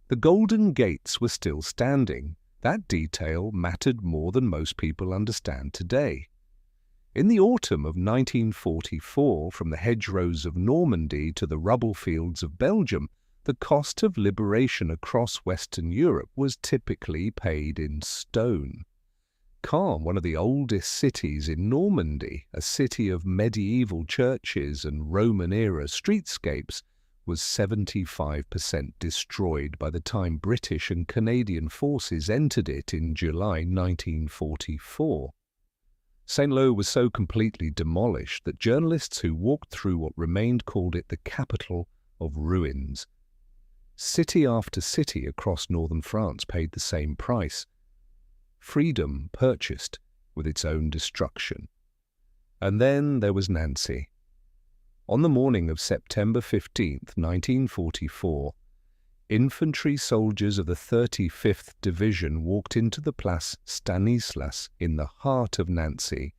The Golden Gates were still standing. That detail mattered more than most people understand today. In the autumn of 1944, from the hedgerows of Normandy to the rubble fields of Belgium, the cost of liberation across Western Europe was typically paid in stone. Caen, one of the oldest cities in Normandy, a city of medieval churches and Roman-era streetscapes, was 75% destroyed by the time British and Canadian forces entered it in July 1944. Saint-Lô was so completely demolished that journalists who walked through what remained called it the capital of ruins. City after city across northern France paid the same price. Freedom purchased with its own destruction. And then there was Nancy. On the morning of September 15, 1944, infantry soldiers of the 35th Division walked into the Place Stanislas in the heart of Nancy,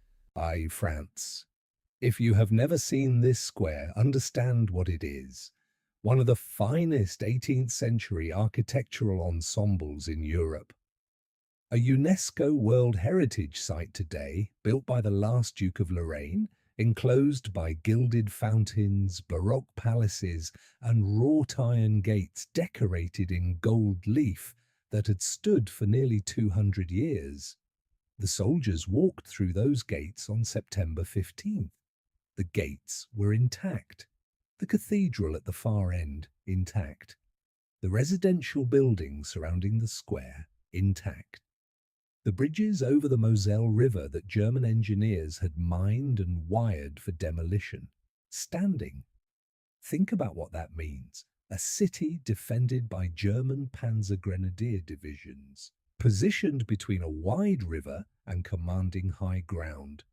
France. If you have never seen this square, understand what it is. One of the finest 18th century architectural ensembles in Europe. A UNESCO World Heritage Site today, built by the last Duke of Lorraine, enclosed by gilded fountains, Baroque palaces, and wrought iron gates decorated in gold leaf that had stood for nearly 200 years. The soldiers walked through those gates on September 15th. The gates were intact. The cathedral at the far end, intact. The residential buildings surrounding the square, intact. The bridges over the Moselle River that German engineers had mined and wired for demolition, standing. Think about what that means. A city defended by German Panzer Grenadier divisions, positioned between a wide river and commanding high ground.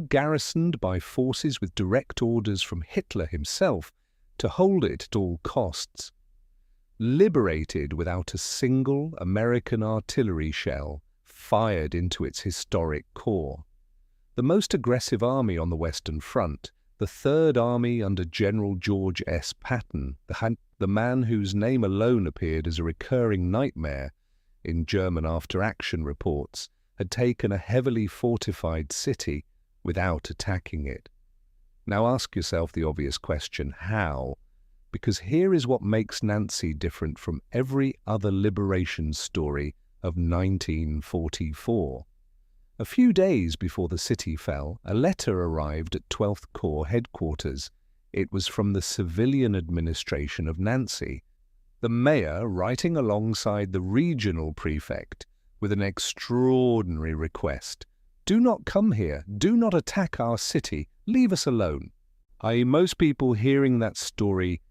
Garrisoned by forces with direct orders from Hitler himself to hold it at all costs. Liberated without a single American artillery shell fired into its historic core. The most aggressive army on the Western Front, the Third Army under General George S. Patton, the man whose name alone appeared as a recurring nightmare in German after-action reports, had taken a heavily fortified city without attacking it. Now ask yourself the obvious question, how? Because here is what makes Nancy different from every other liberation story of 1944. A few days before the city fell, a letter arrived at 12th Corps headquarters. It was from the civilian administration of Nancy, the mayor writing alongside the regional prefect with an extraordinary request. Do not come here. Do not attack our city. Leave us alone. Most people hearing that story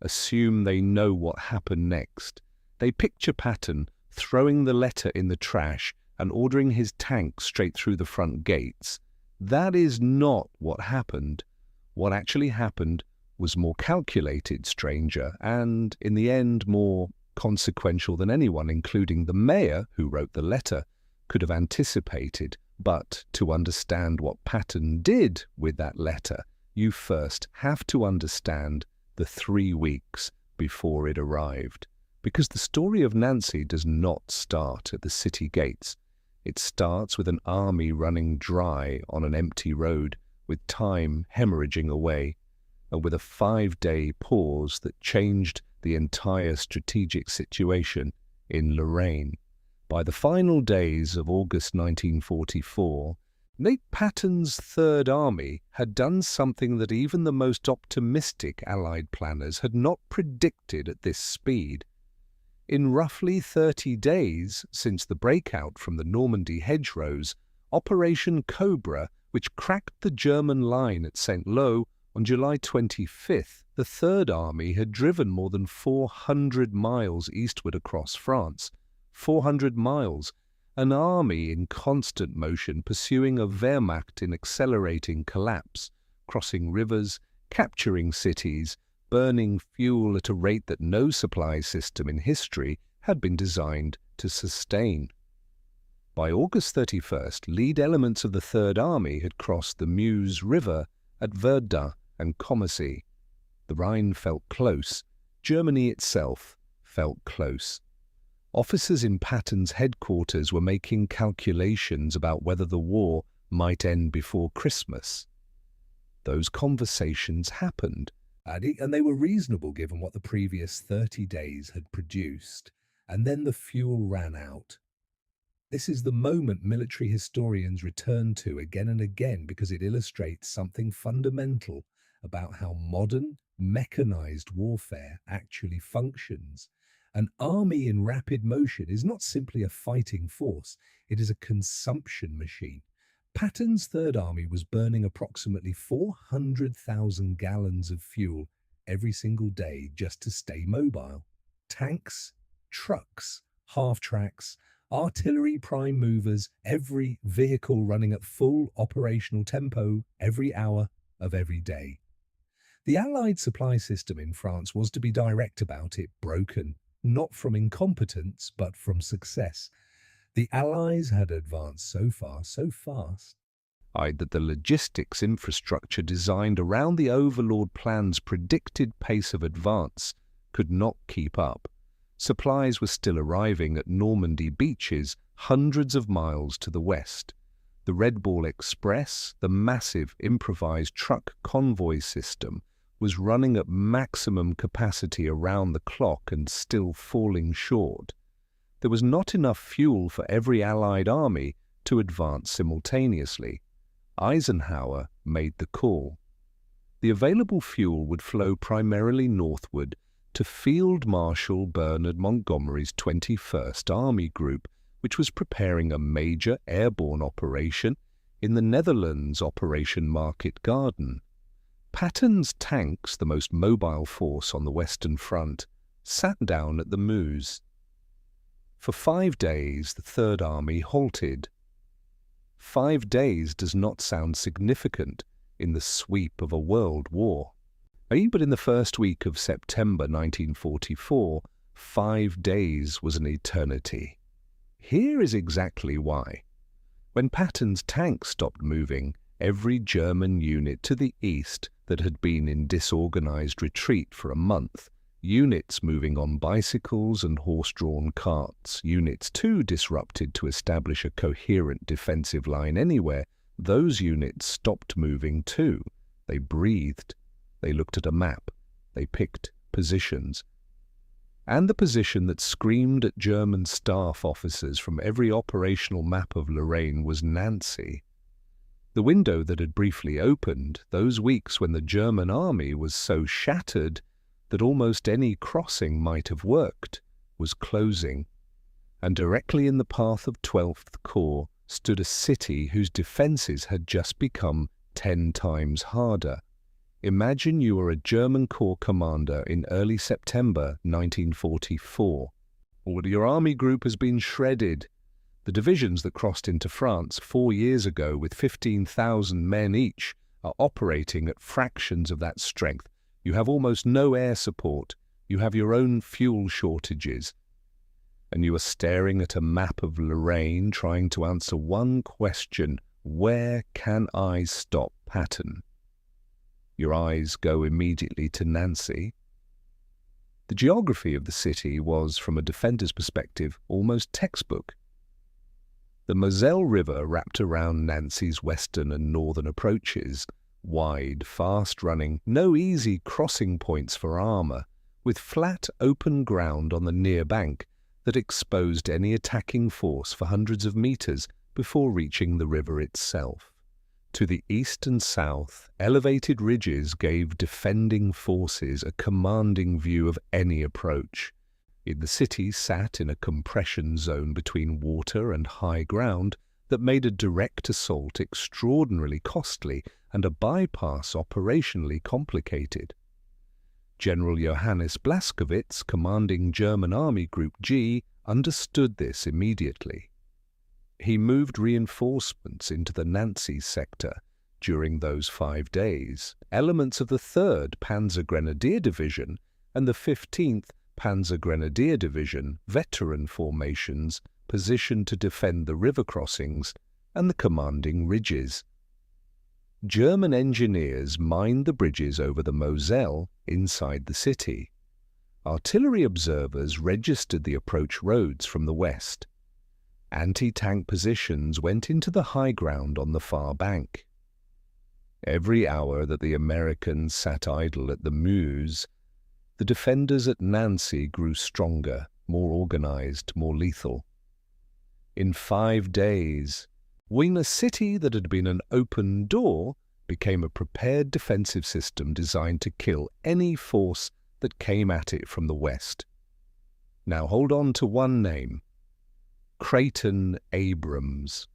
assume they know what happened next. They picture Patton throwing the letter in the trash and ordering his tank straight through the front gates. That is not what happened. What actually happened was more calculated, stranger, and, in the end, more consequential than anyone, including the mayor who wrote the letter, could have anticipated. But to understand what Patton did with that letter, you first have to understand the 3 weeks before it arrived. Because the story of Nancy does not start at the city gates. It starts with an army running dry on an empty road, with time hemorrhaging away, and with a 5-day pause that changed the entire strategic situation in Lorraine. By the final days of August 1944, Nate Patton's Third Army had done something that even the most optimistic Allied planners had not predicted at this speed. In roughly 30 days since the breakout from the Normandy hedgerows, Operation Cobra, which cracked the German line at Saint-Lô on July 25th, the Third Army had driven more than 400 miles eastward across France. 400 miles, an army in constant motion pursuing a Wehrmacht in accelerating collapse, crossing rivers, capturing cities, burning fuel at a rate that no supply system in history had been designed to sustain. By August 31st, lead elements of the Third Army had crossed the Meuse River at Verdun and Commercy. The Rhine felt close. Germany itself felt close. Officers in Patton's headquarters were making calculations about whether the war might end before Christmas. Those conversations happened, and they were reasonable given what the previous 30 days had produced. And then the fuel ran out. This is the moment military historians return to again and again because it illustrates something fundamental about how modern, mechanized warfare actually functions. An army in rapid motion is not simply a fighting force, it is a consumption machine. Patton's Third Army was burning approximately 400,000 gallons of fuel every single day just to stay mobile. Tanks, trucks, half-tracks, artillery prime movers, every vehicle running at full operational tempo every hour of every day. The Allied supply system in France was, to be direct about it, broken, not from incompetence, but from success. The Allies had advanced so far, so fast, that the logistics infrastructure designed around the Overlord plan's predicted pace of advance could not keep up. Supplies were still arriving at Normandy beaches hundreds of miles to the west. The Red Ball Express, the massive improvised truck convoy system, was running at maximum capacity around the clock and still falling short. There was not enough fuel for every Allied army to advance simultaneously. Eisenhower made the call. The available fuel would flow primarily northward to Field Marshal Bernard Montgomery's 21st Army Group, which was preparing a major airborne operation in the Netherlands, Operation Market Garden. Patton's tanks, the most mobile force on the Western Front, sat down at the Meuse. For 5 days, the Third Army halted. 5 days does not sound significant in the sweep of a world war. But in the first week of September 1944, 5 days was an eternity. Here is exactly why. When Patton's tanks stopped moving, every German unit to the east that had been in disorganized retreat for a month, units moving on bicycles and horse-drawn carts, units too disrupted to establish a coherent defensive line anywhere, those units stopped moving too. They breathed. They looked at a map. They picked positions. And the position that screamed at German staff officers from every operational map of Lorraine was Nancy. The window that had briefly opened, those weeks when the German army was so shattered that almost any crossing might have worked, was closing. And directly in the path of 12th Corps stood a city whose defenses had just become 10 times harder. Imagine you are a German Corps commander in early September 1944. Your army group has been shredded. The divisions that crossed into France 4 years ago with 15,000 men each are operating at fractions of that strength. You have almost no air support. You have your own fuel shortages. And you are staring at a map of Lorraine trying to answer one question: where can I stop Patton? Your eyes go immediately to Nancy. The geography of the city was, from a defender's perspective, almost textbook. The Moselle River wrapped around Nancy's western and northern approaches, wide, fast-running, no easy crossing points for armor, with flat, open ground on the near bank that exposed any attacking force for hundreds of meters before reaching the river itself. To the east and south, elevated ridges gave defending forces a commanding view of any approach. The city sat in a compression zone between water and high ground that made a direct assault extraordinarily costly and a bypass operationally complicated. General Johannes Blaskowitz, commanding German Army Group G, understood this immediately. He moved reinforcements into the Nancy sector during those 5 days. Elements of the 3rd Panzer Grenadier Division and the 15th Panzer Grenadier Division, veteran formations, positioned to defend the river crossings and the commanding ridges. German engineers mined the bridges over the Moselle inside the city. Artillery observers registered the approach roads from the west. Anti-tank positions went into the high ground on the far bank. Every hour that the Americans sat idle at the Meuse, the defenders at Nancy grew stronger, more organized, more lethal. In 5 days, a city that had been an open door became a prepared defensive system designed to kill any force that came at it from the west. Now hold on to one name: Creighton Abrams.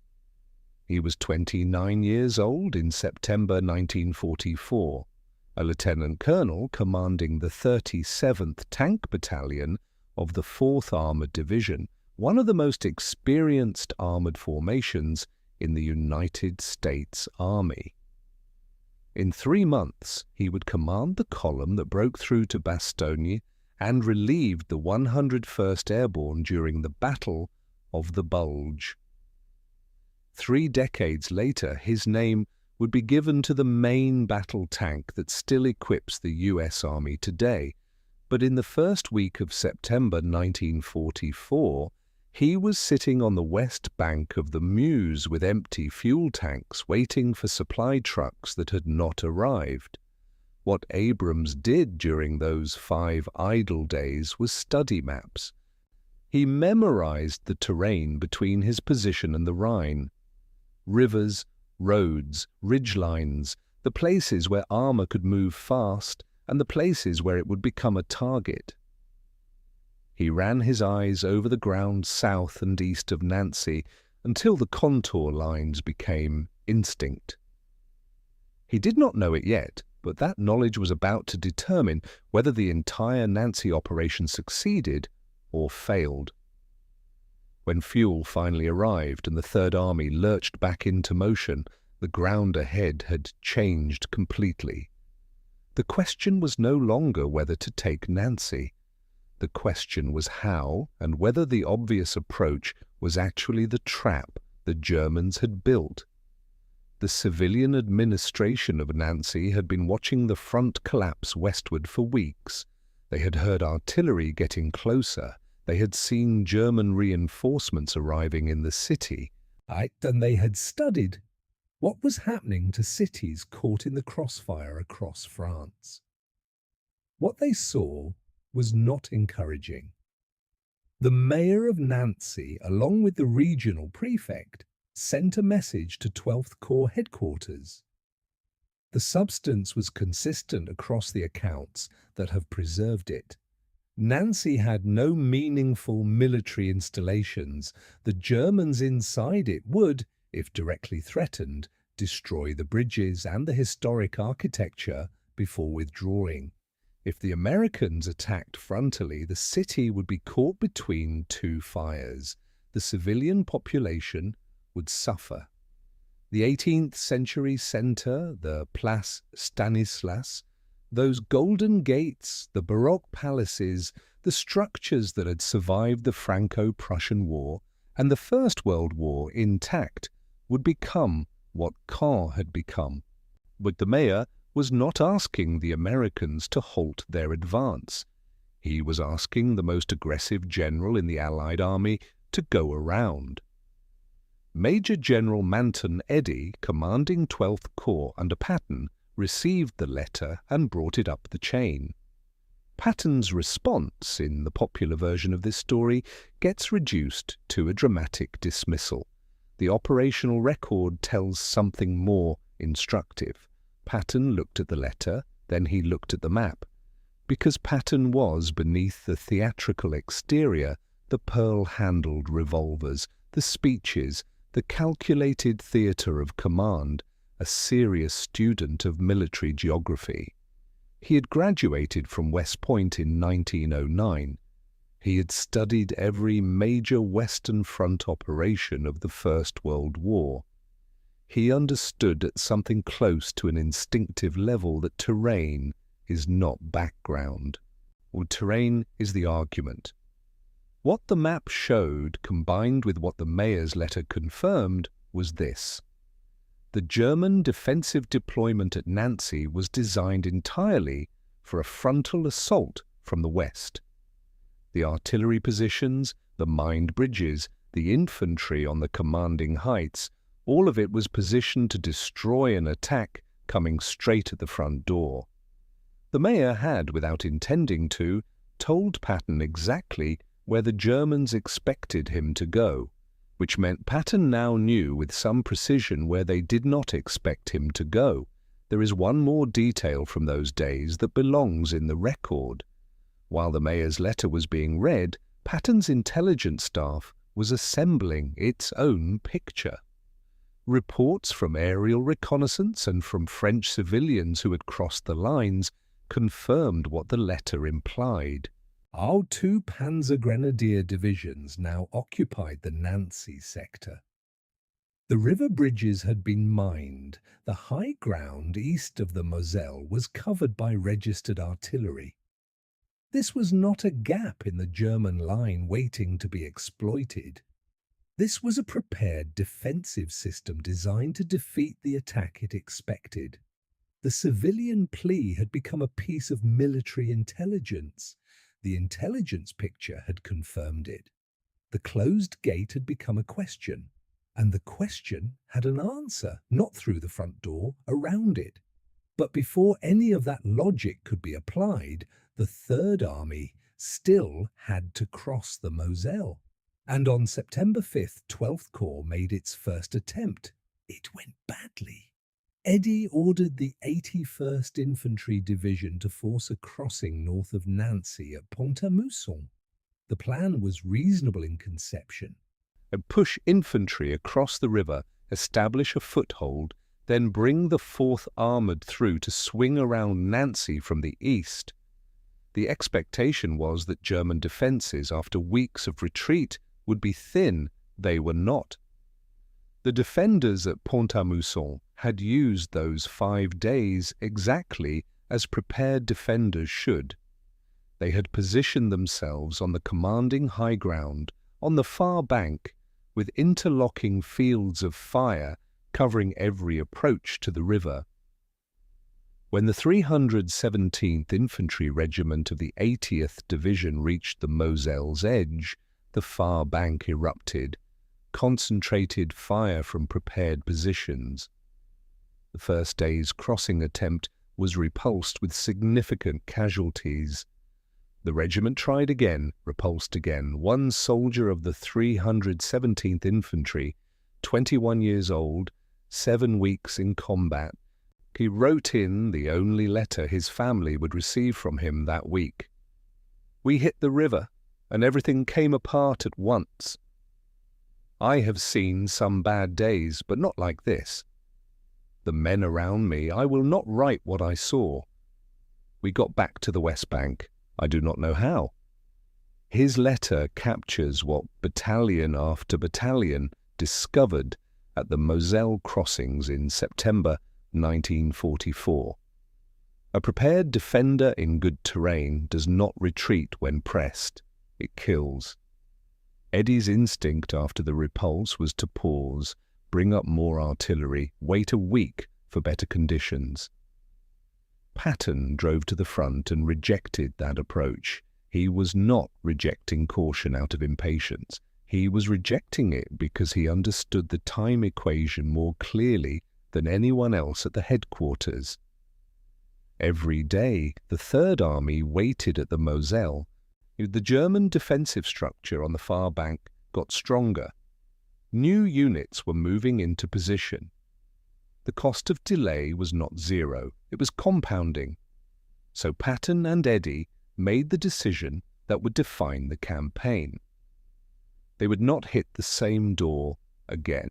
He was 29 years old in September 1944, a lieutenant colonel commanding the 37th Tank Battalion of the 4th Armored Division, one of the most experienced armored formations in the United States Army. In 3 months, he would command the column that broke through to Bastogne and relieved the 101st Airborne during the Battle of the Bulge. 3 decades later, his name would be given to the main battle tank that still equips the U.S. Army today. But in the first week of September 1944, he was sitting on the west bank of the Meuse with empty fuel tanks waiting for supply trucks that had not arrived. What Abrams did during those 5 idle days was study maps. He memorized the terrain between his position and the Rhine. Rivers, roads, ridgelines, the places where armor could move fast and the places where it would become a target. He ran his eyes over the ground south and east of Nancy until the contour lines became instinct. He did not know it yet, but that knowledge was about to determine whether the entire Nancy operation succeeded or failed. When fuel finally arrived and the Third Army lurched back into motion, the ground ahead had changed completely. The question was no longer whether to take Nancy. The question was how, and whether the obvious approach was actually the trap the Germans had built. The civilian administration of Nancy had been watching the front collapse westward for weeks. They had heard artillery getting closer. They had seen German reinforcements arriving in the city. And they had studied what was happening to cities caught in the crossfire across France. What they saw was not encouraging. The mayor of Nancy, along with the regional prefect, sent a message to 12th Corps headquarters. The substance was consistent across the accounts that have preserved it. Nancy had no meaningful military installations. The Germans inside it would, if directly threatened, destroy the bridges and the historic architecture before withdrawing. If the Americans attacked frontally, the city would be caught between 2 fires. The civilian population would suffer. The 18th century center, the Place Stanislas, those golden gates, the Baroque palaces, the structures that had survived the Franco-Prussian War and the First World War intact, would become what Caen had become. But the mayor was not asking the Americans to halt their advance. He was asking the most aggressive general in the Allied army to go around. Major General Manton Eddy, commanding 12th Corps under Patton, received the letter and brought it up the chain. Patton's response, in the popular version of this story, gets reduced to a dramatic dismissal. The operational record tells something more instructive. Patton looked at the letter, then he looked at the map. Because Patton was, beneath the theatrical exterior, the pearl-handled revolvers, the speeches, the calculated theatre of command, a serious student of military geography. He had graduated from West Point in 1909. He had studied every major Western Front operation of the First World War. He understood at something close to an instinctive level that terrain is not background. Or terrain is the argument. What the map showed, combined with what the mayor's letter confirmed, was this. The German defensive deployment at Nancy was designed entirely for a frontal assault from the west. The artillery positions, the mined bridges, the infantry on the commanding heights, all of it was positioned to destroy an attack coming straight at the front door. The mayor had, without intending to, told Patton exactly where the Germans expected him to go, which meant Patton now knew with some precision where they did not expect him to go. There is one more detail from those days that belongs in the record. While the mayor's letter was being read, Patton's intelligence staff was assembling its own picture. Reports from aerial reconnaissance and from French civilians who had crossed the lines confirmed what the letter implied. Our two Panzer Grenadier divisions now occupied the Nancy sector. The river bridges had been mined. The high ground east of the Moselle was covered by registered artillery. This was not a gap in the German line waiting to be exploited. This was a prepared defensive system designed to defeat the attack it expected. The civilian plea had become a piece of military intelligence. The intelligence picture had confirmed it. The closed gate had become a question, and the question had an answer, not through the front door, around it. But before any of that logic could be applied, the Third Army still had to cross the Moselle. And on September 5th, 12th Corps made its first attempt. It went badly. Eddy ordered the 81st Infantry Division to force a crossing north of Nancy at Pont-à-Mousson. The plan was reasonable in conception. And push infantry across the river, establish a foothold, then bring the 4th Armoured through to swing around Nancy from the east. The expectation was that German defences, after weeks of retreat, would be thin. They were not. The defenders at Pont-à-Mousson had used those 5 days exactly as prepared defenders should. They had positioned themselves on the commanding high ground on the far bank, with interlocking fields of fire covering every approach to the river. When the 317th Infantry Regiment of the 80th Division reached the Moselle's edge, the far bank erupted, concentrated fire from prepared positions. The first day's crossing attempt was repulsed with significant casualties. The regiment tried again, repulsed again. One soldier of the 317th Infantry, 21 years old, 7 weeks in combat, he wrote in the only letter his family would receive from him that week. "We hit the river, and everything came apart at once. I have seen some bad days, but not like this. The men around me, I will not write what I saw. We got back to the West Bank. I do not know how." His letter captures what battalion after battalion discovered at the Moselle crossings in September 1944. A prepared defender in good terrain does not retreat when pressed. It kills. Eddy's instinct after the repulse was to pause, bring up more artillery, wait a week for better conditions. Patton drove to the front and rejected that approach. He was not rejecting caution out of impatience. He was rejecting it because he understood the time equation more clearly than anyone else at the headquarters. Every day, the Third Army waited at the Moselle. The German defensive structure on the far bank got stronger. New units were moving into position. The cost of delay was not zero, it was compounding. So Patton and Eddy made the decision that would define the campaign. They would not hit the same door again.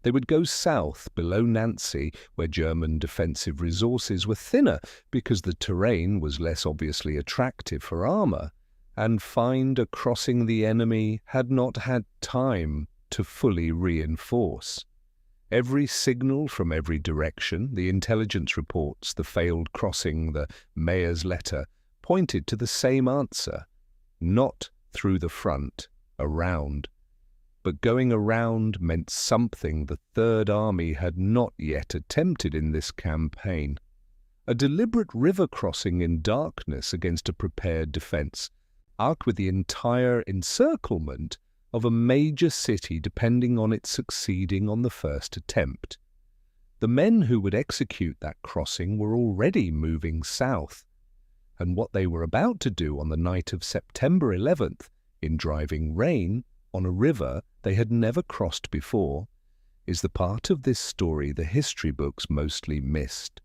They would go south below Nancy, where German defensive resources were thinner because the terrain was less obviously attractive for armour, and find a crossing the enemy had not had time to fully reinforce. Every signal from every direction, the intelligence reports, the failed crossing, the mayor's letter, pointed to the same answer: not through the front, around. But going around meant something the Third Army had not yet attempted in this campaign: A deliberate river crossing in darkness against a prepared defense, arc with the entire encirclement of a major city depending on its succeeding on the first attempt. The men who would execute that crossing were already moving south, and what they were about to do on the night of September 11th, in driving rain, on a river they had never crossed before, is the part of this story the history books mostly missed.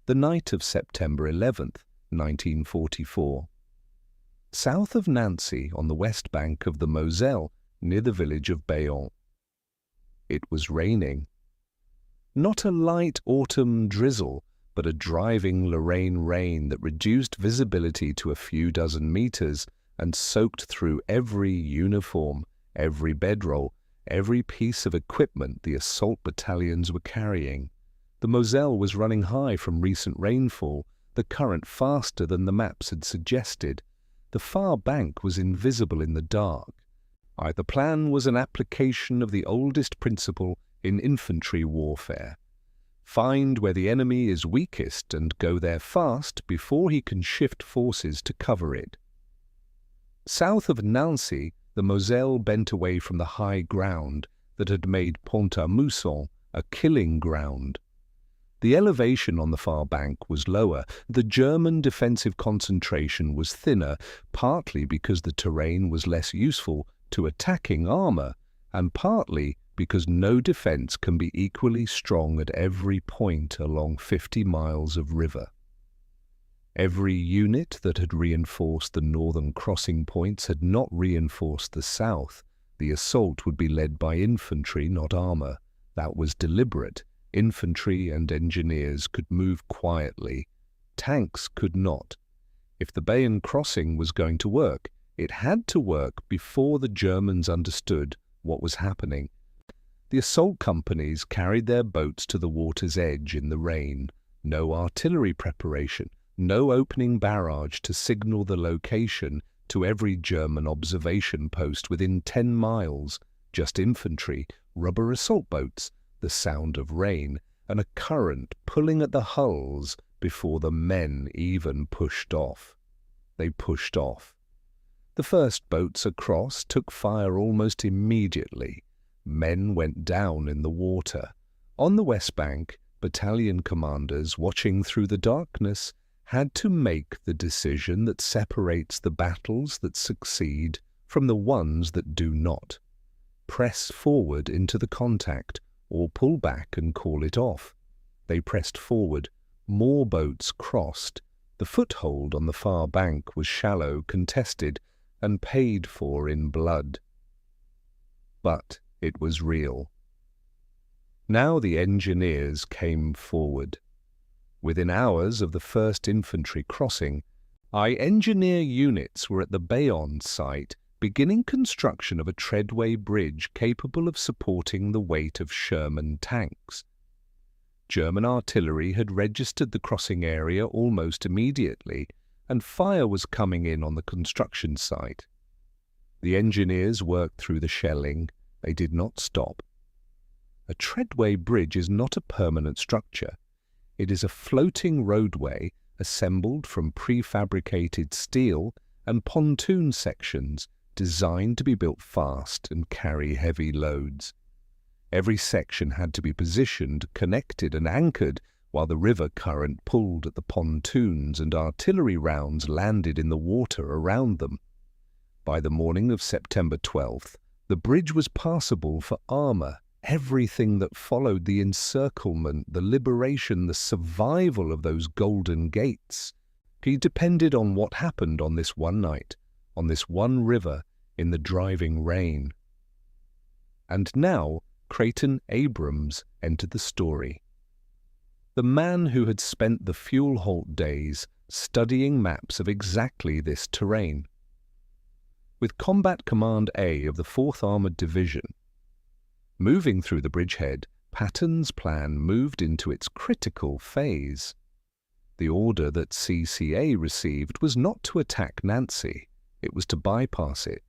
The night of September 11th, 1944. South of Nancy, on the west bank of the Moselle, near the village of Bayonne. It was raining. Not a light autumn drizzle, but a driving Lorraine rain that reduced visibility to a few dozen meters and soaked through every uniform, every bedroll, every piece of equipment the assault battalions were carrying. The Moselle was running high from recent rainfall, the current faster than the maps had suggested. The far bank was invisible in the dark. Either plan was an application of the oldest principle in infantry warfare. Find where the enemy is weakest and go there fast before he can shift forces to cover it. South of Nancy, the Moselle bent away from the high ground that had made Pont-à-Mousson a killing ground. The elevation on the far bank was lower, the German defensive concentration was thinner, partly because the terrain was less useful to attacking armour, and partly because no defence can be equally strong at every point along 50 miles of river. Every unit that had reinforced the northern crossing points had not reinforced the south. The assault would be led by infantry, not armour. That was deliberate. Infantry and engineers could move quietly. Tanks could not. If the Bayonne crossing was going to work, it had to work before the Germans understood what was happening. The assault companies carried their boats to the water's edge in the rain. No artillery preparation, no opening barrage to signal the location to every German observation post within 10 miles, just infantry, rubber assault boats, the sound of rain, and a current pulling at the hulls before the men even pushed off. They pushed off. The first boats across took fire almost immediately. Men went down in the water. On the west bank, battalion commanders watching through the darkness had to make the decision that separates the battles that succeed from the ones that do not. Press forward into the contact, or pull back and call it off. They pressed forward. More boats crossed. The foothold on the far bank was shallow, contested, and paid for in blood. But it was real. Now the engineers came forward. Within hours of the first infantry crossing, engineer units were at the Bayonne site beginning construction of a treadway bridge capable of supporting the weight of Sherman tanks. German artillery had registered the crossing area almost immediately, and fire was coming in on the construction site. The engineers worked through the shelling. They did not stop. A treadway bridge is not a permanent structure. It is a floating roadway assembled from prefabricated steel and pontoon sections designed to be built fast and carry heavy loads. Every section had to be positioned, connected and anchored while the river current pulled at the pontoons and artillery rounds landed in the water around them. By the morning of September 12th, the bridge was passable for armour. Everything that followed the encirclement, the liberation, the survival of those golden gates, he depended on what happened on this one night, on this one river, in the driving rain. And now Creighton Abrams entered the story. The man who had spent the fuel halt days studying maps of exactly this terrain. With Combat Command A of the 4th Armoured Division, moving through the bridgehead, Patton's plan moved into its critical phase. The order that CCA received was not to attack Nancy, it was to bypass it.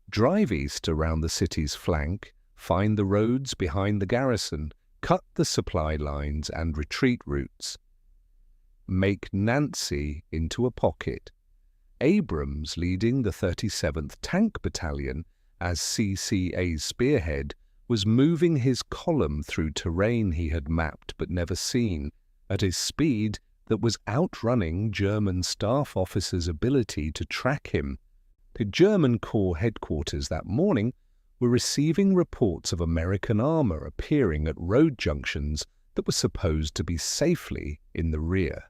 Drive east around the city's flank, find the roads behind the garrison, cut the supply lines and retreat routes. make Nancy into a pocket. Abrams, leading the 37th Tank Battalion as CCA's spearhead, was moving his column through terrain he had mapped but never seen, at a speed that was outrunning German staff officers' ability to track him. The German Corps headquarters that morning were receiving reports of American armor appearing at road junctions that were supposed to be safely in the rear.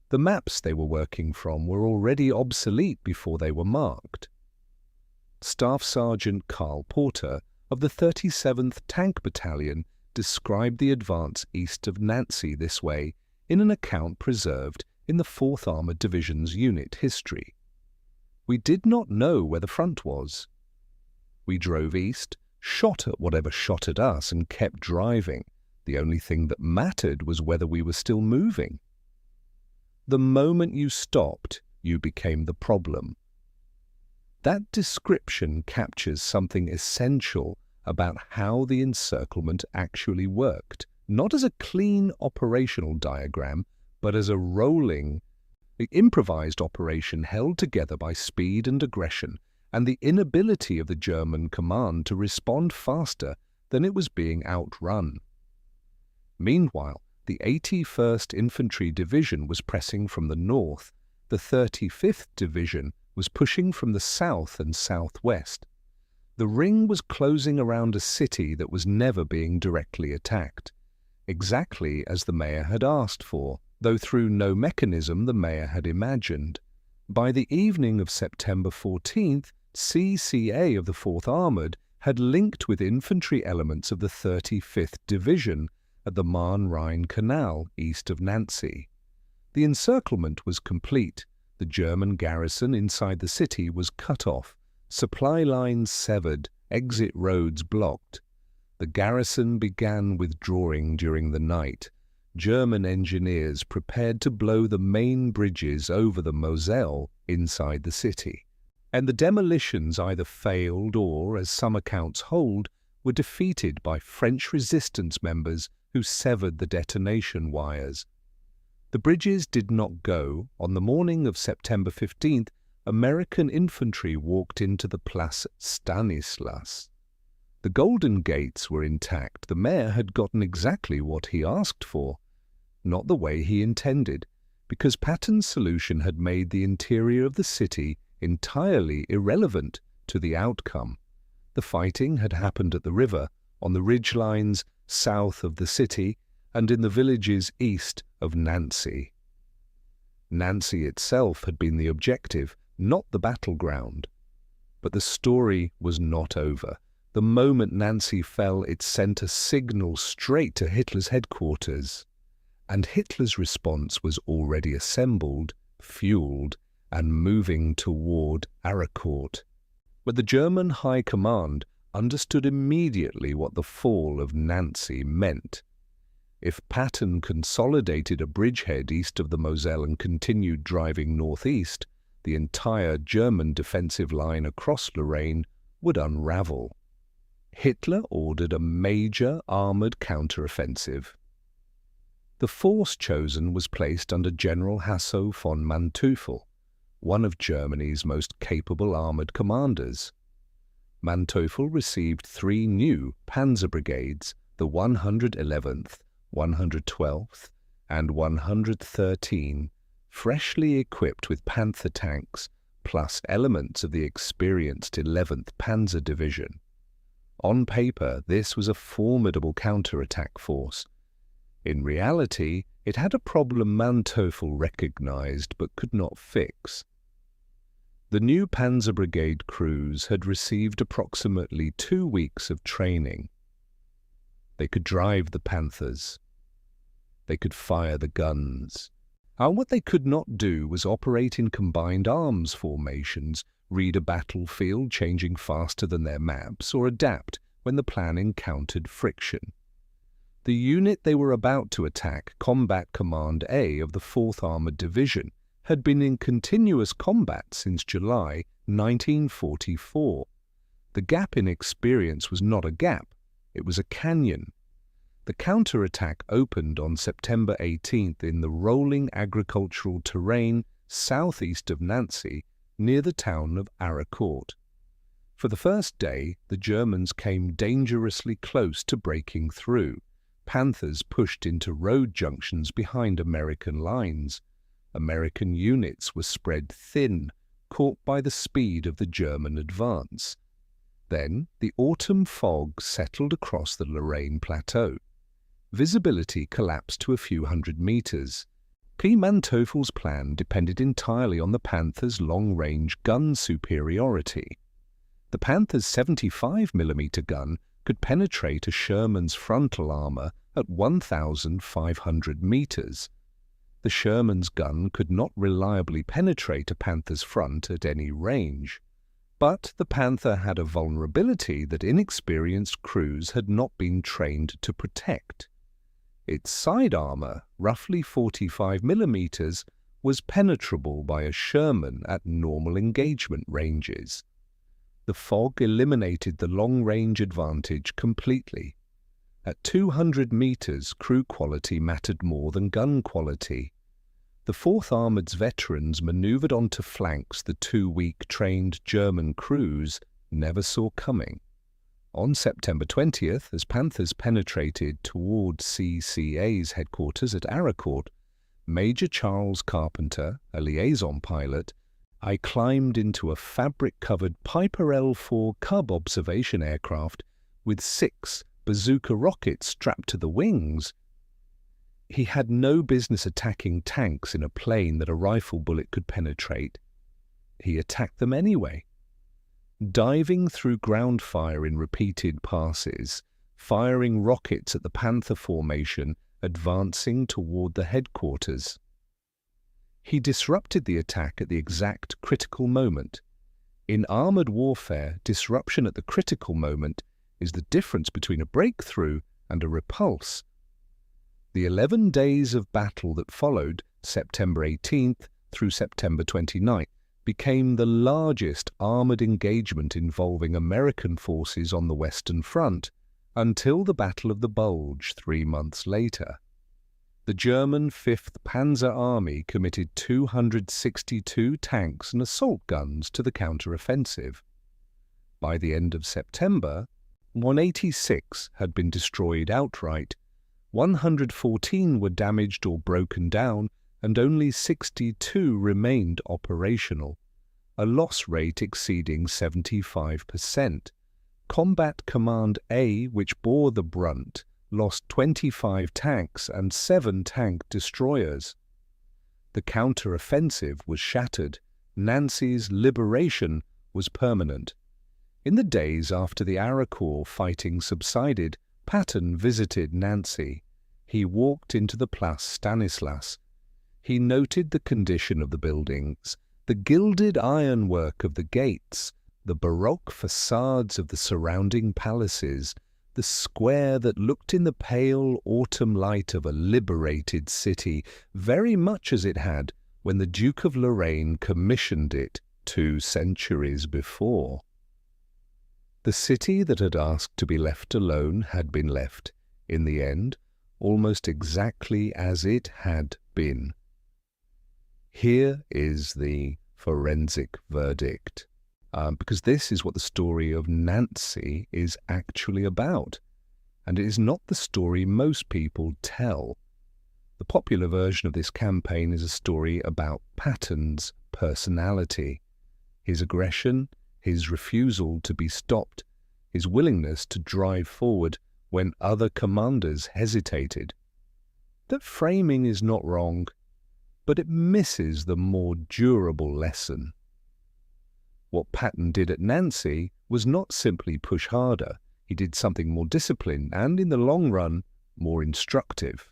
The maps they were working from were already obsolete before they were marked. Staff Sergeant Carl Porter of the 37th Tank Battalion described the advance east of Nancy this way in an account preserved in the 4th Armored Division's unit history. "We did not know where the front was. We drove east, shot at whatever shot at us, and kept driving. The only thing that mattered was whether we were still moving. The moment you stopped, you became the problem." That description captures something essential about how the encirclement actually worked, not as a clean operational diagram, but as a rolling, improvised operation held together by speed and aggression, and the inability of the German command to respond faster than it was being outrun. Meanwhile, the 81st Infantry Division was pressing from the north, the 35th Division was pushing from the south and southwest. The ring was closing around a city that was never being directly attacked, exactly as the mayor had asked for, though through no mechanism the mayor had imagined. By the evening of September 14th, CCA of the 4th Armoured had linked with infantry elements of the 35th Division at the Marne-Rhine Canal east of Nancy. The encirclement was complete. The German garrison inside the city was cut off, supply lines severed, exit roads blocked. The garrison began withdrawing during the night. German engineers prepared to blow the main bridges over the Moselle inside the city. And the demolitions either failed or, as some accounts hold, were defeated by French resistance members who severed the detonation wires. The bridges did not go. On the morning of September 15th, American infantry walked into the Place Stanislas. The Golden Gates were intact. The mayor had gotten exactly what he asked for, not the way he intended, because Patton's solution had made the interior of the city entirely irrelevant to the outcome. The fighting had happened at the river, on the ridgelines south of the city, and in the villages east of Nancy. Nancy itself had been the objective, not the battleground. But the story was not over. The moment Nancy fell, it sent a signal straight to Hitler's headquarters. And Hitler's response was already assembled, fueled, and moving toward Arcourt. But the German High Command understood immediately what the fall of Nancy meant. If Patton consolidated a bridgehead east of the Moselle and continued driving northeast, the entire German defensive line across Lorraine would unravel. Hitler ordered a major armoured counteroffensive. The force chosen was placed under General Hasso von Manteuffel, one of Germany's most capable armoured commanders. Manteuffel received 3 new panzer brigades, the 111th, 112th, and 113, freshly equipped with Panther tanks, plus elements of the experienced 11th Panzer Division. On paper, this was a formidable counterattack force. In reality, it had a problem Manteuffel recognized but could not fix. The new Panzer Brigade crews had received approximately 2 weeks of training. They could drive the Panthers. They could fire the guns. And what they could not do was operate in combined arms formations, read a battlefield changing faster than their maps, or adapt when the plan encountered friction. The unit they were about to attack, Combat Command A of the 4th Armoured Division, had been in continuous combat since July 1944. The gap in experience was not a gap, it was a canyon. The The counterattack opened on September 18th in the rolling agricultural terrain southeast of Nancy, near the town of Haraucourt. For the first day, the Germans came dangerously close to breaking through. Panthers pushed into road junctions behind American lines. American units were spread thin, caught by the speed of the German advance. Then the autumn fog settled across the Lorraine Plateau. Visibility collapsed to a few hundred meters. Manteufel's plan depended entirely on the Panthers' long-range gun superiority. The Panther's 75mm gun could penetrate a Sherman's frontal armor at 1,500 meters. The Sherman's gun could not reliably penetrate a Panther's front at any range. But the Panther had a vulnerability that inexperienced crews had not been trained to protect. Its side armor, roughly 45mm, was penetrable by a Sherman at normal engagement ranges. The fog eliminated the long-range advantage completely. At 200 meters, crew quality mattered more than gun quality. The 4th Armored's veterans maneuvered onto flanks the 2-week trained German crews never saw coming. On September 20th, as Panthers penetrated toward CCA's headquarters at Haraucourt, Major Charles Carpenter, a liaison pilot, I climbed into a fabric-covered Piper L4 Cub observation aircraft with 6 bazooka rockets strapped to the wings. He had no business attacking tanks in a plane that a rifle bullet could penetrate. He attacked them anyway. Diving through ground fire in repeated passes, firing rockets at the Panther formation, advancing toward the headquarters. He disrupted the attack at the exact critical moment. In armored warfare, disruption at the critical moment is the difference between a breakthrough and a repulse. The 11 days of battle that followed, September 18th through September 29th, became the largest armored engagement involving American forces on the Western Front until the Battle of the Bulge 3 months later. The German 5th Panzer Army committed 262 tanks and assault guns to the counter-offensive. By the end of September, 186 had been destroyed outright, 114 were damaged or broken down, and only 62 remained operational, a loss rate exceeding 75%. Combat Command A, which bore the brunt, lost 25 tanks and 7 tank destroyers. The counter-offensive was shattered. Nancy's liberation was permanent. In the days after the Haraucourt fighting subsided, Patton visited Nancy. He walked into the Place Stanislas. He noted the condition of the buildings, the gilded ironwork of the gates, the baroque facades of the surrounding palaces, the square that looked in the pale autumn light of a liberated city, very much as it had when the Duke of Lorraine commissioned it 2 centuries before. The city that had asked to be left alone had been left, in the end, almost exactly as it had been. Here is the forensic verdict, because this is what the story of Nancy is actually about, and it is not the story most people tell. The popular version of this campaign is a story about Patton's personality, his aggression, his refusal to be stopped, his willingness to drive forward when other commanders hesitated. That framing is not wrong, but it misses the more durable lesson. What Patton did at Nancy was not simply push harder. He did something more disciplined and, in the long run, more instructive.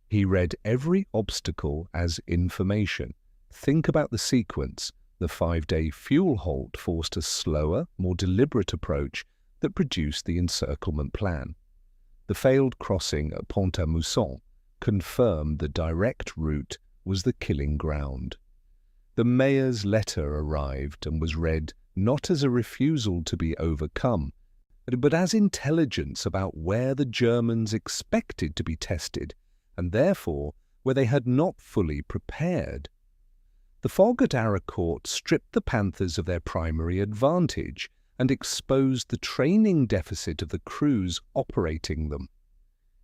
He read every obstacle as information. Think about the sequence. The 5-day fuel halt forced a slower, more deliberate approach that produced the encirclement plan. The failed crossing at Pont-à-Mousson confirmed the direct route was the killing ground. The mayor's letter arrived and was read not as a refusal to be overcome, but as intelligence about where the Germans expected to be tested, and therefore where they had not fully prepared. The fog at Aracourt stripped the Panthers of their primary advantage and exposed the training deficit of the crews operating them.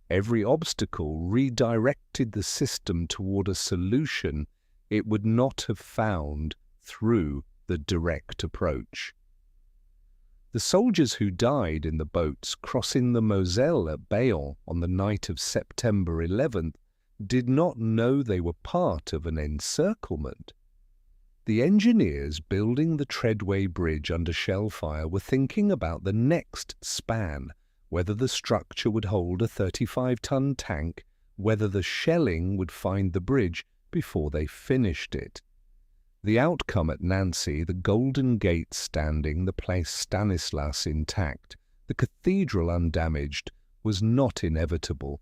Every obstacle redirected the system toward a solution it would not have found through the direct approach. The soldiers who died in the boats crossing the Moselle at Bayonne on the night of September 11th did not know they were part of an encirclement. The engineers building the Treadway Bridge under shell fire were thinking about the next span, whether the structure would hold a 35-ton tank, whether the shelling would find the bridge before they finished it. The outcome at Nancy, the Golden Gate standing, the Place Stanislas intact, the cathedral undamaged, was not inevitable.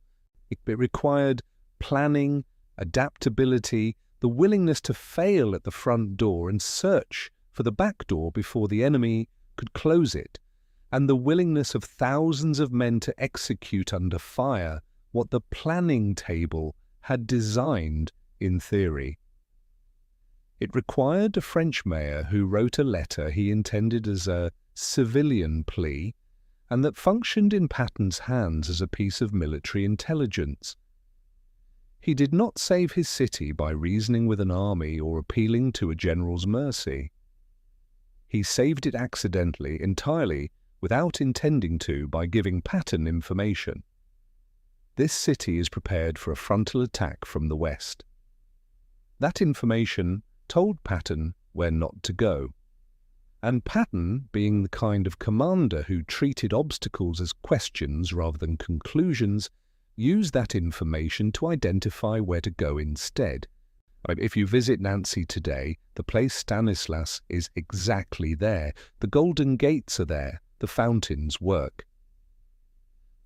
It required planning, adaptability, the willingness to fail at the front door and search for the back door before the enemy could close it, and the willingness of thousands of men to execute under fire what the planning table had designed in theory. It required a French mayor who wrote a letter he intended as a civilian plea, and that functioned in Patton's hands as a piece of military intelligence. He did not save his city by reasoning with an army or appealing to a general's mercy. He saved it accidentally, entirely, without intending to, by giving Patton information. This city is prepared for a frontal attack from the west. That information told Patton where not to go. And Patton, being the kind of commander who treated obstacles as questions rather than conclusions, used that information to identify where to go instead. If you visit Nancy today, the Place Stanislas is exactly there. The Golden Gates are there. The fountains work.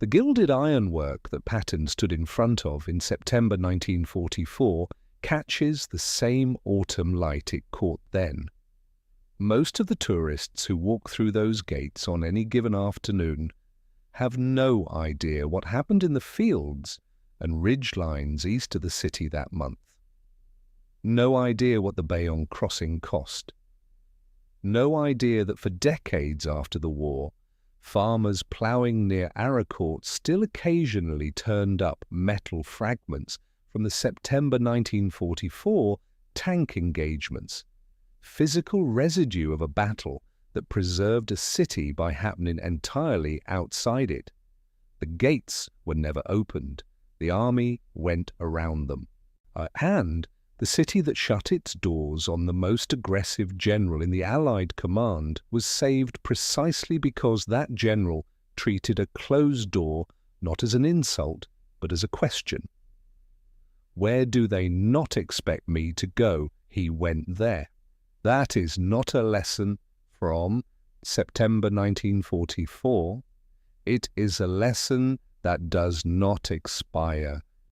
The gilded ironwork that Patton stood in front of in September 1944 catches the same autumn light it caught then. Most of the tourists who walk through those gates on any given afternoon have no idea what happened in the fields and ridge lines east of the city that month. No idea what the Bayonne crossing cost. No idea that for decades after the war, farmers ploughing near Aracourt still occasionally turned up metal fragments from the September 1944 tank engagements, physical residue of a battle that preserved a city by happening entirely outside it. The gates were never opened. The army went around them. And the city that shut its doors on the most aggressive general in the Allied command was saved precisely because that general treated a closed door not as an insult, but as a question. Where do they not expect me to go? He went there. That is not a lesson from September 1944. It is a lesson that does not expire.